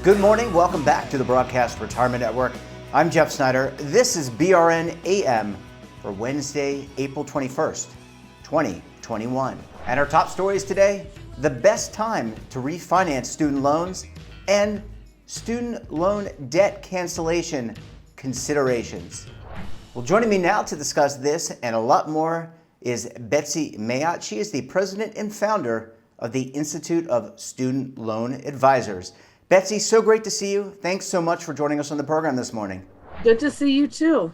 Good morning. Welcome back to the Broadcast Retirement Network. I'm Jeff Snyder. This is BRN AM for Wednesday, April 21st, 2021. And our top stories today, the best time to refinance student loans and student loan debt cancellation considerations. Well, joining me now to discuss this and a lot more is Betsy Maya. She is the president and founder of the Institute of Student Loan Advisors. Betsy, so great to see you. Thanks so much for joining us on the program this morning. Good to see you too.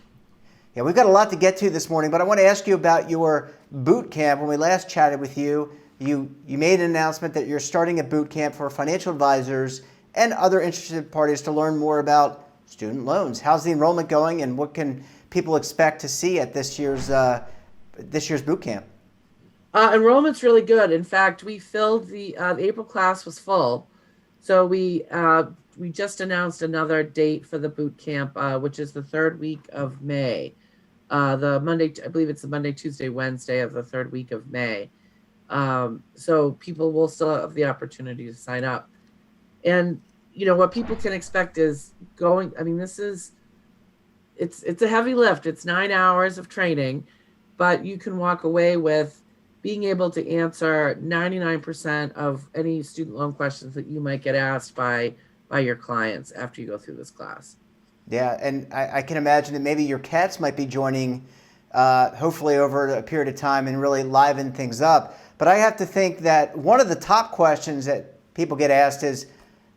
Yeah, we've got a lot to get to this morning, but I want to ask you about your boot camp. When we last chatted with you, you made an announcement that you're starting a boot camp for financial advisors and other interested parties to learn more about student loans. How's the enrollment going, and what can people expect to see at this year's boot camp? Enrollment's really good. In fact, we filled the April class was full. So we just announced another date for the boot camp, which is the third week of May. The Monday, I believe it's the Monday, Tuesday, Wednesday of the third week of May. So people will still have the opportunity to sign up. And you know what people can expect is going. I mean, it's a heavy lift. It's 9 hours of training, but you can walk away with being able to answer 99% of any student loan questions that you might get asked by your clients after you go through this class. Yeah, and I can imagine that maybe your cats might be joining, hopefully over a period of time, and really liven things up. But I have to think that one of the top questions that people get asked is,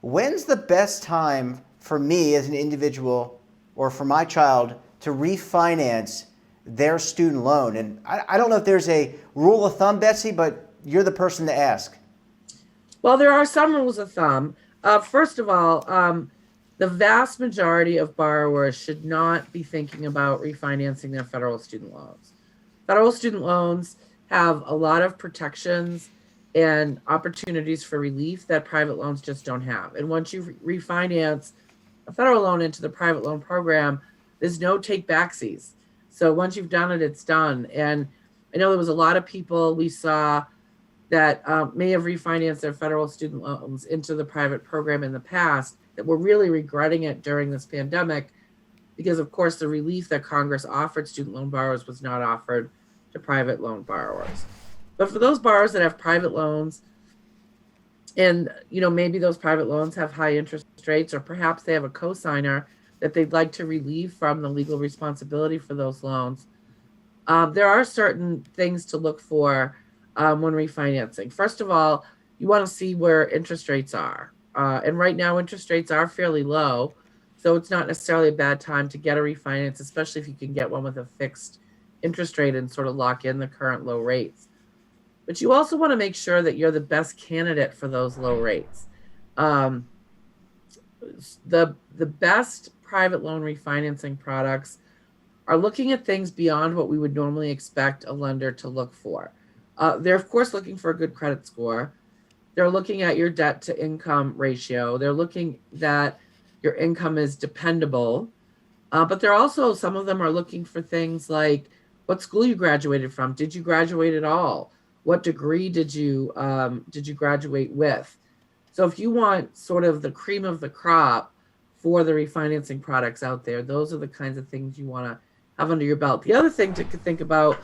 when's the best time for me as an individual or for my child to refinance their student loan? And I don't know if there's a rule of thumb, Betsy, but you're the person to ask. Well, there are some rules of thumb. First of all, the vast majority of borrowers should not be thinking about refinancing their federal student loans. Federal student loans have a lot of protections and opportunities for relief that private loans just don't have. And once you refinance a federal loan into the private loan program, there's no take backsies. So once you've done it, it's done. And I know there was a lot of people we saw that may have refinanced their federal student loans into the private program in the past that were really regretting it during this pandemic because, of course, the relief that Congress offered student loan borrowers was not offered to private loan borrowers. But for those borrowers that have private loans, and you know maybe those private loans have high interest rates, or perhaps they have a cosigner that they'd like to relieve from the legal responsibility for those loans, there are certain things to look for when refinancing. First of all, you want to see where interest rates are. And right now, interest rates are fairly low, so it's not necessarily a bad time to get a refinance, especially if you can get one with a fixed interest rate and sort of lock in the current low rates. But you also want to make sure that you're the best candidate for those low rates. The best private loan refinancing products are looking at things beyond what we would normally expect a lender to look for. They're, of course, looking for a good credit score. They're looking at your debt to income ratio. They're looking that your income is dependable. But they're also, some of them are looking for things like what school you graduated from. Did you graduate at all? What degree did you graduate with? So if you want sort of the cream of the crop for the refinancing products out there, those are the kinds of things you want to have under your belt. The other thing to think about,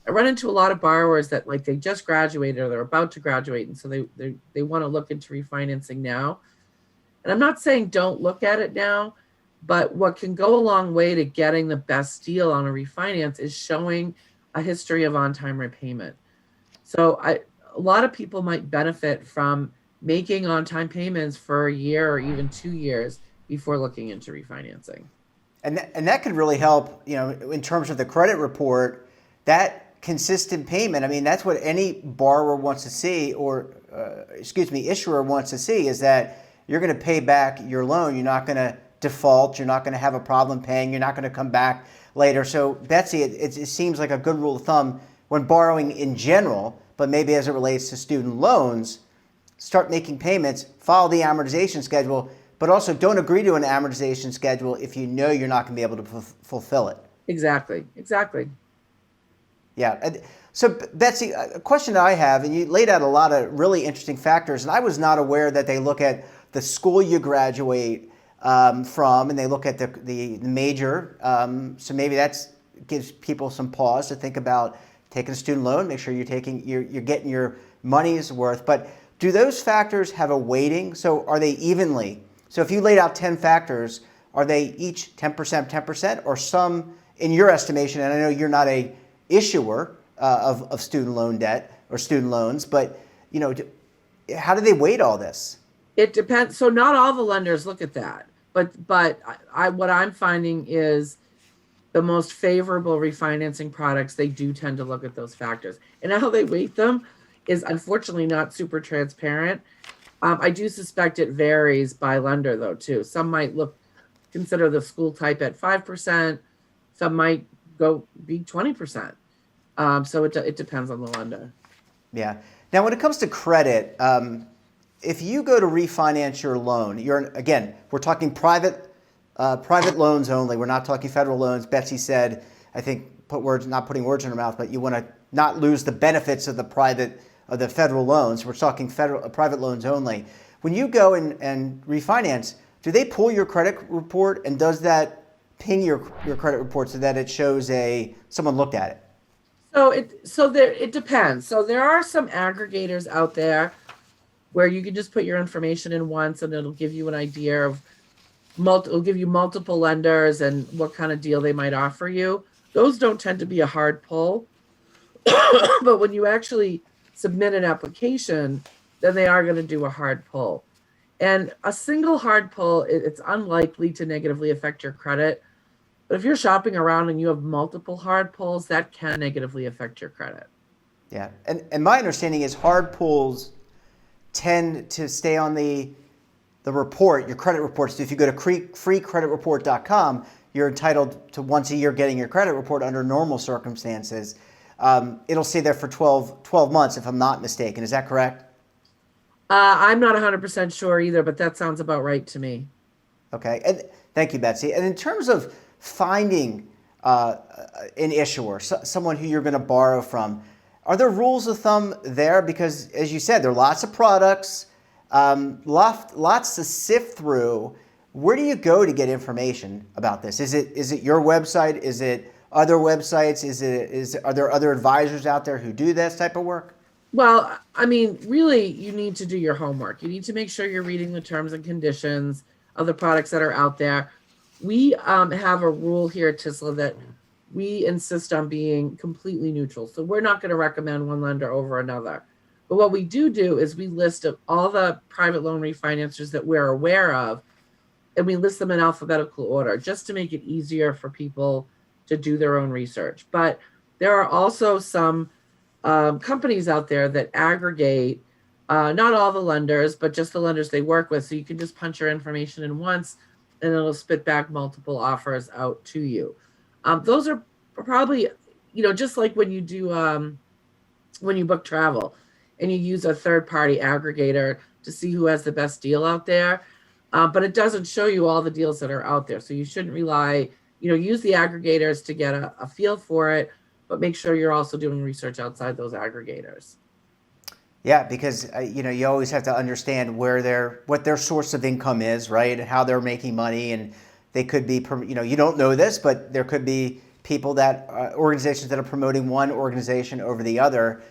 I run into a lot of borrowers that like they just graduated or they're about to graduate, and so they want to look into refinancing now. And I'm not saying don't look at it now, but what can go a long way to getting the best deal on a refinance is showing a history of on-time repayment. So a lot of people might benefit from making on-time payments for a year or even 2 years before looking into refinancing. And that could really help, you know, in terms of the credit report, that consistent payment. I mean, that's what any borrower wants to see, or issuer wants to see, is that you're going to pay back your loan. You're not going to default. You're not going to have a problem paying. You're not going to come back later. So, Betsy, it seems like a good rule of thumb when borrowing in general, but maybe as it relates to student loans, start making payments, follow the amortization schedule, but also don't agree to an amortization schedule if you know you're not going to be able to fulfill it. Exactly. Yeah. So, Betsy, a question that I have, and you laid out a lot of really interesting factors, and I was not aware that they look at the school you graduate from, and they look at the major. So maybe that gives people some pause to think about taking a student loan. Make sure you're getting your money's worth. But do those factors have a weighting? So are they evenly? So if you laid out 10 factors, are they each 10%, 10%, or some, in your estimation, and I know you're not a issuer of student loan debt or student loans, but how do they weight all this? It depends. So not all the lenders look at that, but what I'm finding is the most favorable refinancing products, they do tend to look at those factors, and how they weight them is unfortunately not super transparent. I do suspect it varies by lender though too. Some might consider the school type at 5%. Some might be 20%. So it depends on the lender. Yeah. Now, when it comes to credit, if you go to refinance your loan, we're talking private loans only. We're not talking federal loans. Betsy said, I think, not putting words in her mouth, but you want to not lose the benefits of the federal loans. We're talking private loans only. When you go and refinance, do they pull your credit report, and does that ping your credit report so that it shows someone looked at it? It depends. So there are some aggregators out there where you can just put your information in once, and it'll give you an idea of it'll give you multiple lenders and what kind of deal they might offer you. Those don't tend to be a hard pull, but when you actually submit an application, then they are going to do a hard pull. And a single hard pull, it's unlikely to negatively affect your credit. But if you're shopping around and you have multiple hard pulls, that can negatively affect your credit. Yeah, and my understanding is hard pulls tend to stay on the report, your credit report. So if you go to freecreditreport.com, you're entitled to once a year getting your credit report under normal circumstances. It'll stay there for 12 months, if I'm not mistaken. Is that correct? I'm not 100% sure either, but that sounds about right to me. Okay, and thank you, Betsy. And in terms of finding an issuer, someone who you're going to borrow from, are there rules of thumb there? Because, as you said, there are lots of products, lots to sift through. Where do you go to get information about this? Is it your website? Is it other websites? Are there other advisors out there who do this type of work? Well, I mean, really, you need to do your homework. You need to make sure you're reading the terms and conditions of the products that are out there. We have a rule here at TSLA that we insist on being completely neutral. So we're not going to recommend one lender over another. But what we do is we list all the private loan refinancers that we're aware of, and we list them in alphabetical order just to make it easier for people to do their own research. But there are also some companies out there that aggregate not all the lenders, but just the lenders they work with. So you can just punch your information in once, and it'll spit back multiple offers out to you. Those are probably, just like when you do, when you book travel and you use a third-party aggregator to see who has the best deal out there, but it doesn't show you all the deals that are out there. So you shouldn't rely, use the aggregators to get a feel for it, but make sure you're also doing research outside those aggregators. Yeah, because you always have to understand what their source of income is, right, and how they're making money, and they could be, you don't know this, but there could be people organizations that are promoting one organization over the other.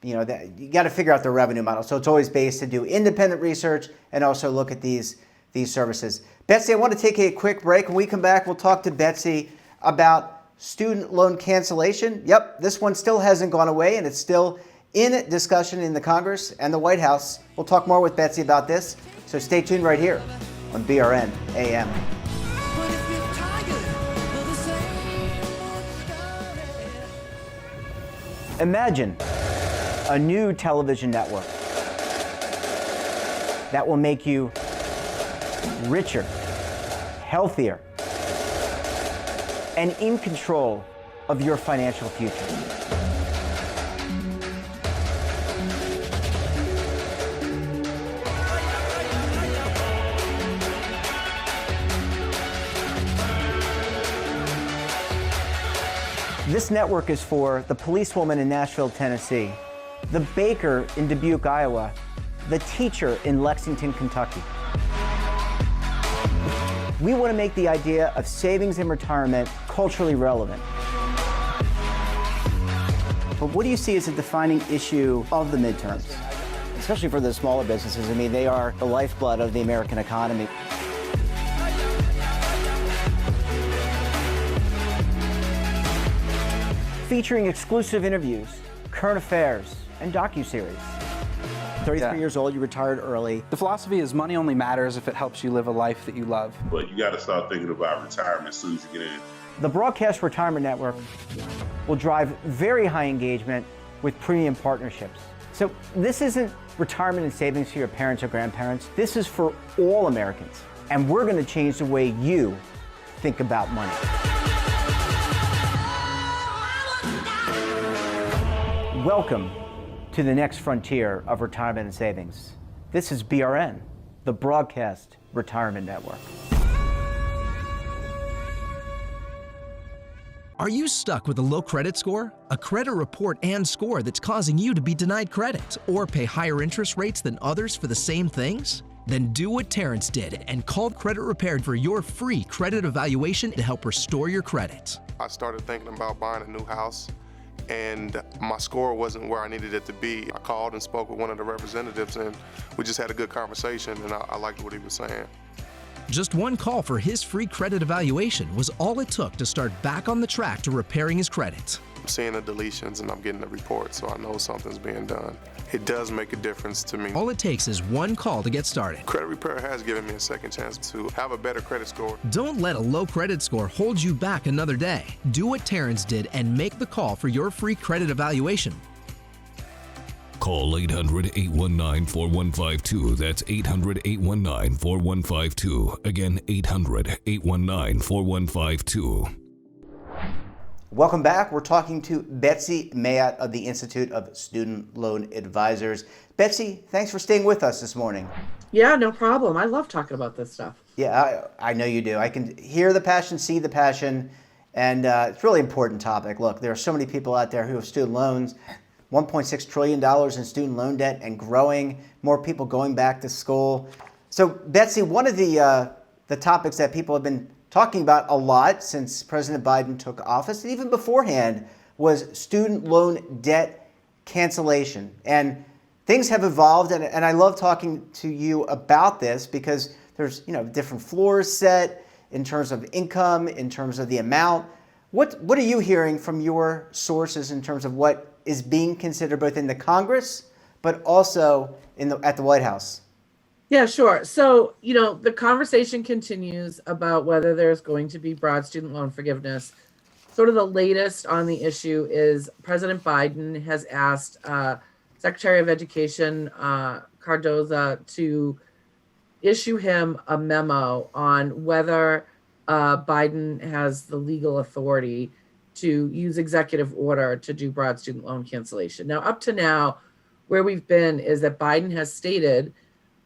That you got to figure out their revenue model. So it's always based to do independent research and also look at these services. Betsy, I want to take a quick break. When we come back, we'll talk to Betsy about student loan cancellation. Yep, this one still hasn't gone away, and it's still in discussion in the Congress and the White House. We'll talk more with Betsy about this, so stay tuned right here on BRN AM. Imagine a new television network that will make you richer, healthier, and in control of your financial future. This network is for the policewoman in Nashville, Tennessee, the baker in Dubuque, Iowa, the teacher in Lexington, Kentucky. We want to make the idea of savings and retirement culturally relevant. But what do you see as a defining issue of the midterms? Especially for the smaller businesses. I mean, they are the lifeblood of the American economy. Featuring exclusive interviews, current affairs, and docuseries. 33 years old, you retired early. The philosophy is money only matters if it helps you live a life that you love. But you got to start thinking about retirement as soon as you get in. The Broadcast Retirement Network will drive very high engagement with premium partnerships. So this isn't retirement and savings for your parents or grandparents. This is for all Americans. And we're going to change the way you think about money. Welcome to the next frontier of retirement and savings. This is BRN, the Broadcast Retirement Network. Are you stuck with a low credit score? A credit report and score that's causing you to be denied credit or pay higher interest rates than others for the same things? Then do what Terrence did and call Credit Repaired for your free credit evaluation to help restore your credit. I started thinking about buying a new house, and my score wasn't where I needed it to be. I called and spoke with one of the representatives, and we just had a good conversation, and I liked what he was saying. Just one call for his free credit evaluation was all it took to start back on the track to repairing his credit. I'm seeing the deletions and I'm getting the report, so I know something's being done. It does make a difference to me. All it takes is one call to get started. Credit Repair has given me a second chance to have a better credit score. Don't let a low credit score hold you back another day. Do what Terrence did and make the call for your free credit evaluation. Call 800-819-4152. That's 800-819-4152. Again, 800-819-4152. Welcome back. We're talking to Betsy Maya of the Institute of Student Loan Advisors. Betsy, thanks for staying with us this morning. Yeah, no problem. I love talking about this stuff. Yeah, I know you do. I can hear the passion, see the passion, and it's a really important topic. Look, there are so many people out there who have student loans, $1.6 trillion in student loan debt and growing, more people going back to school. So, Betsy, one of the topics that people have been talking about a lot since President Biden took office, and even beforehand, was student loan debt cancellation. And things have evolved, and I love talking to you about this because there's different floors set in terms of income, in terms of the amount. What are you hearing from your sources in terms of what is being considered both in the Congress, but also at the White House? Yeah, sure. So, the conversation continues about whether there's going to be broad student loan forgiveness. Sort of the latest on the issue is President Biden has asked Secretary of Education Cardoza to issue him a memo on whether Biden has the legal authority to use executive order to do broad student loan cancellation. Now, up to now, where we've been is that Biden has stated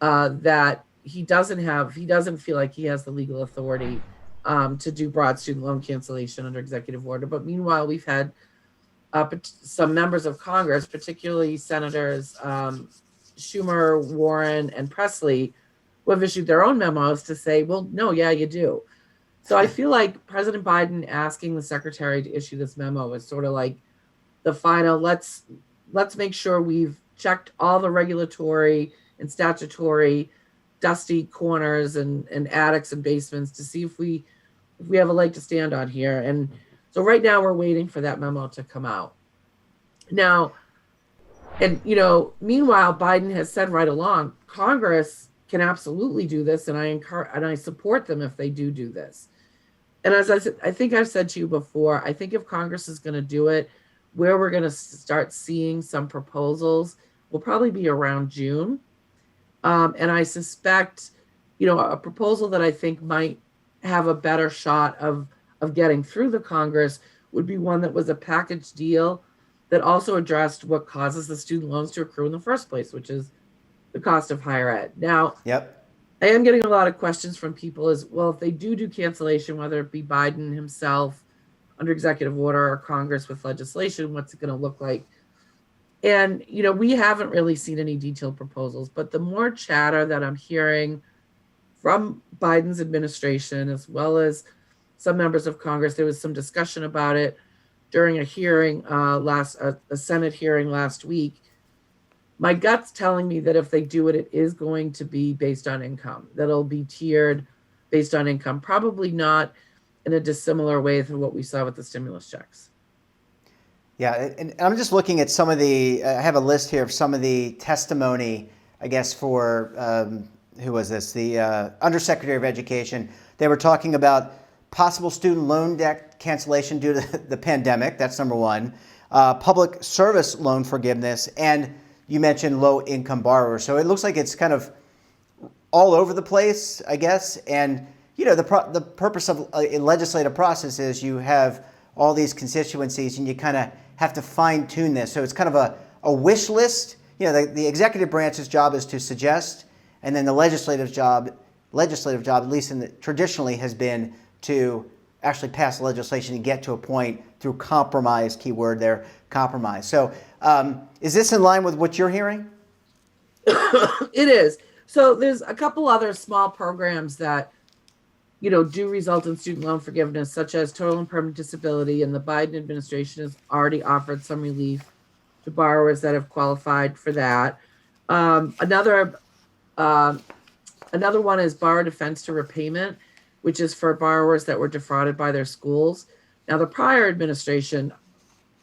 that he doesn't feel like he has the legal authority to do broad student loan cancellation under executive order. But meanwhile, we've had some members of Congress, particularly Senators Schumer, Warren, and Presley, who have issued their own memos to say, well, no, yeah, you do. So I feel like President Biden asking the secretary to issue this memo is sort of like the final, let's make sure we've checked all the regulatory and statutory dusty corners and attics and basements to see if we have a leg to stand on here. And so right now we're waiting for that memo to come out. Now, and meanwhile, Biden has said right along, Congress can absolutely do this, and I support them if they do this. And as I said, I think I've said to you before, I think if Congress is going to do it, where we're going to start seeing some proposals will probably be around June. And I suspect, a proposal that I think might have a better shot of getting through the Congress would be one that was a package deal that also addressed what causes the student loans to accrue in the first place, which is the cost of higher ed. Now, yep. I am getting a lot of questions from people as well. If they do cancellation, whether it be Biden himself under executive order or Congress with legislation, what's it going to look like? And, we haven't really seen any detailed proposals, but the more chatter that I'm hearing from Biden's administration, as well as some members of Congress. There was some discussion about it during a hearing a Senate hearing last week. My gut's telling me that if they do it, it is going to be based on income. That'll be tiered based on income, probably not in a dissimilar way to what we saw with the stimulus checks. Yeah, and I'm just looking at some of the, I have a list here of some of the testimony, I guess, for, who was this? The Undersecretary of Education. They were talking about possible student loan debt cancellation due to the pandemic. That's number one. Public service loan forgiveness, and you mentioned low-income borrowers. So it looks like it's kind of all over the place, I guess. And, you know, the purpose of a legislative process is you have all these constituencies and you kind of have to fine-tune this. So it's kind of a wish list. You know, the executive branch's job is to suggest, and then the legislative job, at least traditionally, has been to actually pass legislation and get to a point through compromise, keyword there, compromise. So is this in line with what you're hearing? It is. So there's a couple other small programs that, you know, do result in student loan forgiveness, such as total and permanent disability, and the Biden administration has already offered some relief to borrowers that have qualified for that. Another one is borrower defense to repayment, which is for borrowers that were defrauded by their schools. Now, the prior administration,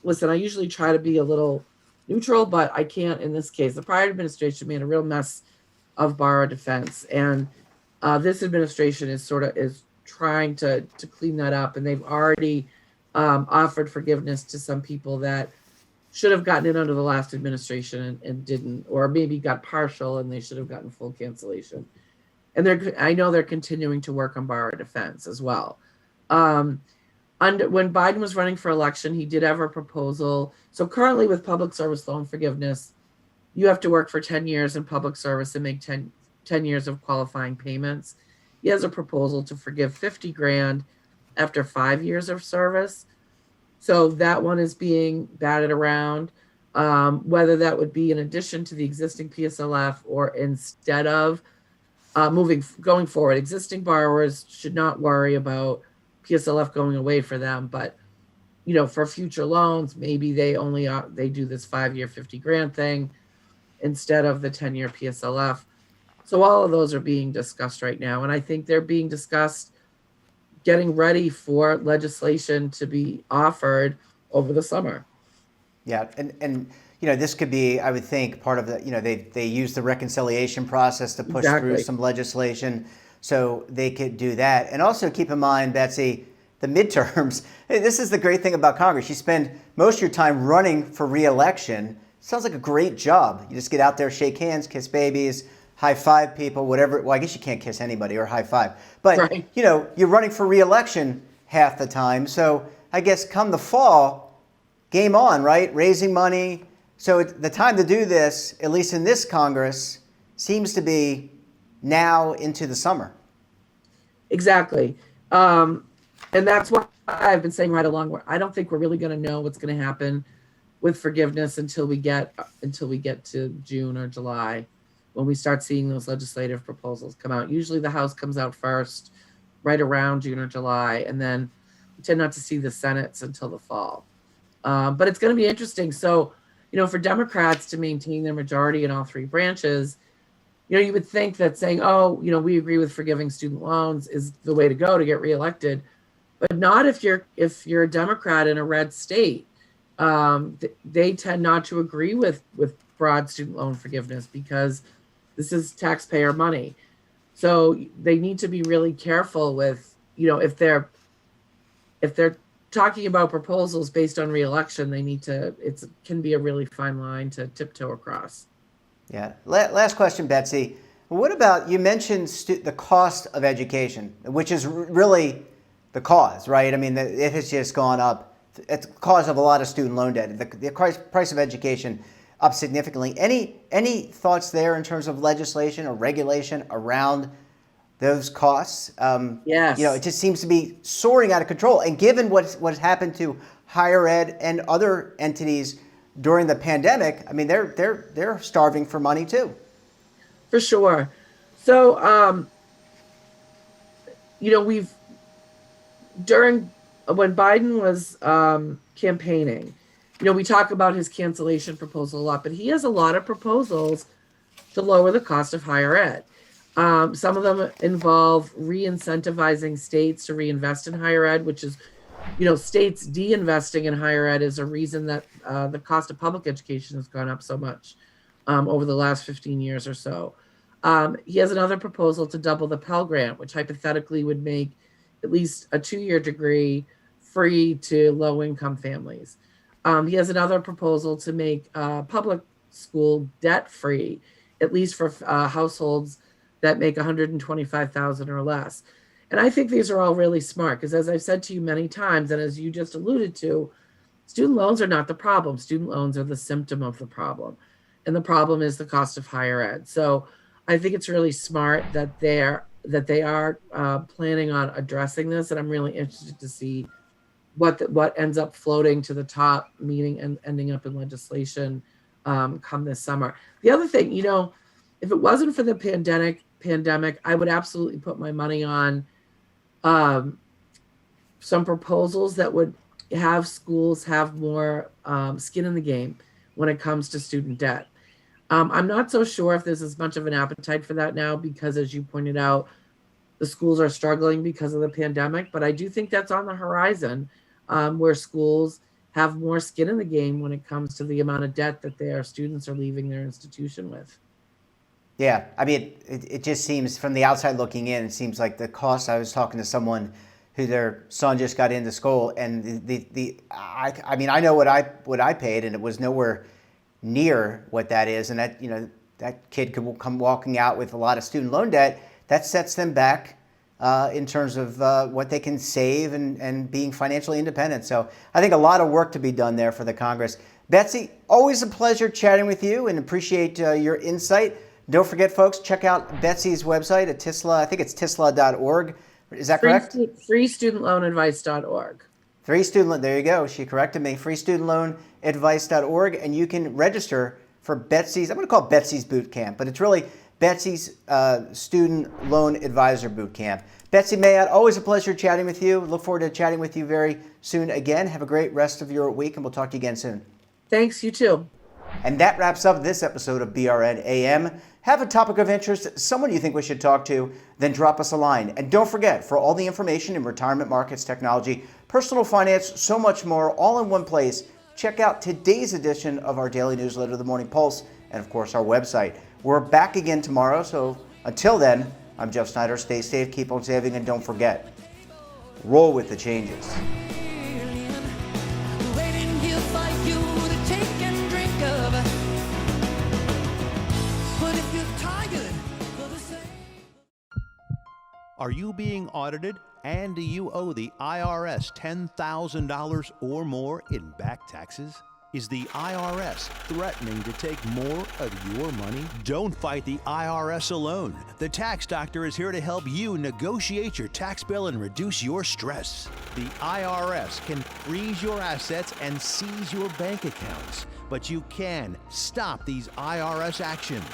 listen, I usually try to be a little neutral, but I can't in this case. The prior administration made a real mess of borrower defense, and this administration is trying to clean that up, and they've already offered forgiveness to some people that should have gotten it under the last administration and didn't, or maybe got partial and they should have gotten full cancellation. And I know they're continuing to work on borrower defense as well. When Biden was running for election, he did have a proposal. So currently with public service loan forgiveness, you have to work for 10 years in public service and make 10 years of qualifying payments. He has a proposal to forgive $50,000 after 5 years of service. So that one is being batted around, whether that would be in addition to the existing PSLF or instead of going forward. Existing borrowers should not worry about PSLF going away for them, but you know, for future loans, maybe they do this 5-year $50,000 thing instead of the 10-year PSLF. So all of those are being discussed right now, and I think they're being discussed, getting ready for legislation to be offered over the summer. Yeah, and you know, this could be, I would think, part of the, you know, they use the reconciliation process to push through some legislation, so they could do that. And also keep in mind, Betsy, the midterms. This is the great thing about Congress. You spend most of your time running for re-election. Sounds like a great job. You just get out there, shake hands, kiss babies, high five people, whatever. Well, I guess you can't kiss anybody or high five. But, right, you know, you're running for re-election half the time. So I guess come the fall, game on, right? Raising money. So the time to do this, at least in this Congress, seems to be now into the summer. Exactly. And that's what I've been saying right along. I don't think we're really going to know what's going to happen with forgiveness until we get to June or July, when we start seeing those legislative proposals come out. Usually the House comes out first, right around June or July, and then we tend not to see the Senate's until the fall. But it's going to be interesting. So, you know, for Democrats to maintain their majority in all three branches, you know, you would think that saying, oh, you know, we agree with forgiving student loans is the way to go to get reelected, but not if you're a Democrat in a red state. They tend not to agree with broad student loan forgiveness because this is taxpayer money. So they need to be really careful with, you know, if they're talking about proposals based on reelection, it can be a really fine line to tiptoe across. Yeah. Last question, Betsy. What about, you mentioned the cost of education, which is really the cause, right? I mean, it has just gone up. It's the cause of a lot of student loan debt. The price of education up significantly. Any thoughts there in terms of legislation or regulation around those costs? Yes. You know, it just seems to be soaring out of control. And given what happened to higher ed and other entities during the pandemic, I mean, they're starving for money too. For sure. So we've when Biden was campaigning, we talk about his cancellation proposal a lot, but he has a lot of proposals to lower the cost of higher ed. Some of them involve re-incentivizing states to reinvest in higher ed, which is, states de-investing in higher ed is a reason that the cost of public education has gone up so much over the last 15 years or so. He has another proposal to double the Pell Grant, which hypothetically would make at least a 2-year degree free to low-income families. He has another proposal to make public school debt-free, at least for households that make $125,000 or less. And I think these are all really smart because, as I've said to you many times, and as you just alluded to, student loans are not the problem. Student loans are the symptom of the problem. And the problem is the cost of higher ed. So I think it's really smart that they are planning on addressing this. And I'm really interested to see what ends up floating to the top meeting and ending up in legislation come this summer. The other thing, if it wasn't for the pandemic, I would absolutely put my money on some proposals that would have schools have more skin in the game when it comes to student debt. I'm not so sure if there's as much of an appetite for that now because, as you pointed out, the schools are struggling because of the pandemic, but I do think that's on the horizon where schools have more skin in the game when it comes to the amount of debt that their students are leaving their institution with. Yeah, I mean, it just seems from the outside looking in, it seems like the cost. I was talking to someone who their son just got into school, and I mean, I know what I paid, and it was nowhere near what that is, and that that kid could come walking out with a lot of student loan debt. That sets them back in terms of what they can save and being financially independent. So I think a lot of work to be done there for the Congress. Betsy, always a pleasure chatting with you, and appreciate your insight. Don't forget, folks, check out Betsy's website at TSLA. I think it's TSLA.org. Is that correct? freestudentloanadvice.org. There you go. She corrected me. freestudentloanadvice.org. And you can register for Betsy's, I'm going to call it Betsy's Boot Camp, but it's really Betsy's Student Loan Advisor Boot Camp. Betsy Maya, always a pleasure chatting with you. Look forward to chatting with you very soon again. Have a great rest of your week, and we'll talk to you again soon. Thanks, you too. And that wraps up this episode of BRN AM. Have a topic of interest, someone you think we should talk to, then drop us a line. And don't forget, for all the information in retirement markets, technology, personal finance, so much more, all in one place, check out today's edition of our daily newsletter, The Morning Pulse, and of course our website. We're back again tomorrow, so until then, I'm Jeff Snyder. Stay safe, keep on saving, and don't forget, roll with the changes. Are you being audited, and do you owe the IRS $10,000 or more in back taxes? Is the IRS threatening to take more of your money? Don't fight the IRS alone. The Tax Doctor is here to help you negotiate your tax bill and reduce your stress. The IRS can freeze your assets and seize your bank accounts, but you can stop these IRS actions.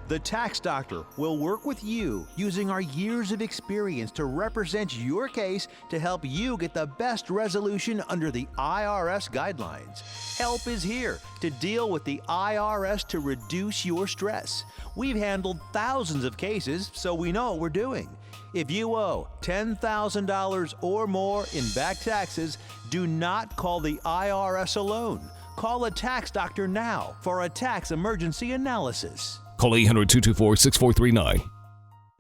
The Tax Doctor will work with you using our years of experience to represent your case to help you get the best resolution under the IRS guidelines. Help is here to deal with the IRS to reduce your stress. We've handled thousands of cases, so we know what we're doing. If you owe $10,000 or more in back taxes, do not call the IRS alone. Call a Tax Doctor now for a tax emergency analysis. Call 800-224-6439.